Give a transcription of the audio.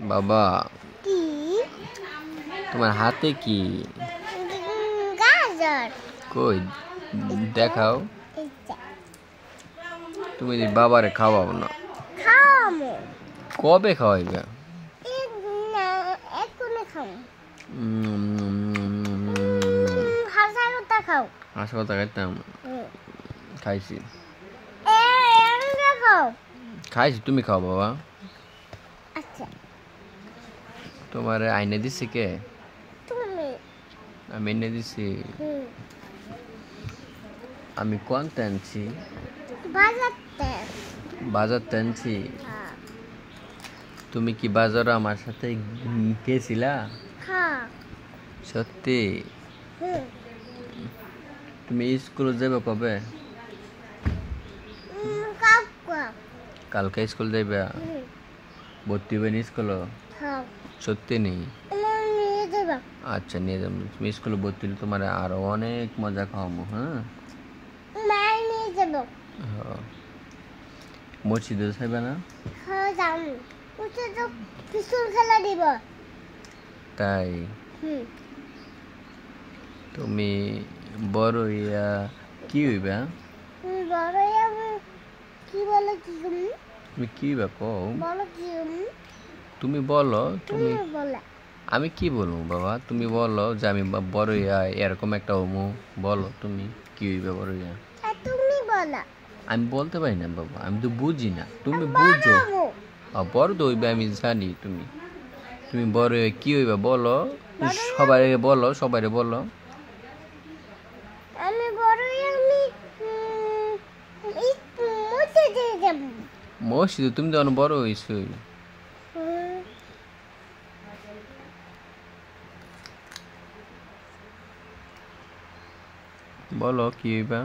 বাবা কি তোমার হাতে কি? গাজর। কই দেখাও। এই যে তুমি বাবারে খাওয়াও না। খামো। কবে খাওয়াইবে? এক্ষুনি খাও। উম, হাজারটা খাও। হাসপাতাল খাইতাম, খাইছি খাও। খাইছি। তুমি খাও বাবা। আচ্ছা তোমার আইনে দিছি কে? তুমি। আমি এনে দিছি। আমি কোন আনছি? বাজারতে। বাজার আনছি। তুমি কি বাজারে আমার সাথে গেছিলা? হ্যাঁ। সত্যি? তুমি স্কুলে যাবে কবে? কালকে স্কুল যাইবে? ভর্তি হইবে স্কুল? সত্যি নেই? আচ্ছা নিয়ে যাবো। তুমি স্কুলে ভর্তি হলে তোমার আরো অনেক মজা খাওয়াবো। হ্যাঁ মসজিদে যাইবে না? খেলা দিব। তাই? তুমি বড় হইয়া কি হইবা? তুমি কি হইবা কও? তুমি বলো। তুমি আমি কি বলবো বাবা? তুমি বলো যে আমি বড় হইয়া এরকম একটা হমু। বলো তুমি কি হইবা বড় হইয়া? আমি বলতে পারি না বাবা, আমি তো বুঝি না। তুমি বুঝো। বড় তো হইবে আমি জানি। তুমি তুমি বড় হইয়া কি হইবা বলো। সবাই বলো, সবাই বলো। মসজিদে তুমি তো বড় হইছো। বলো কি হইবা?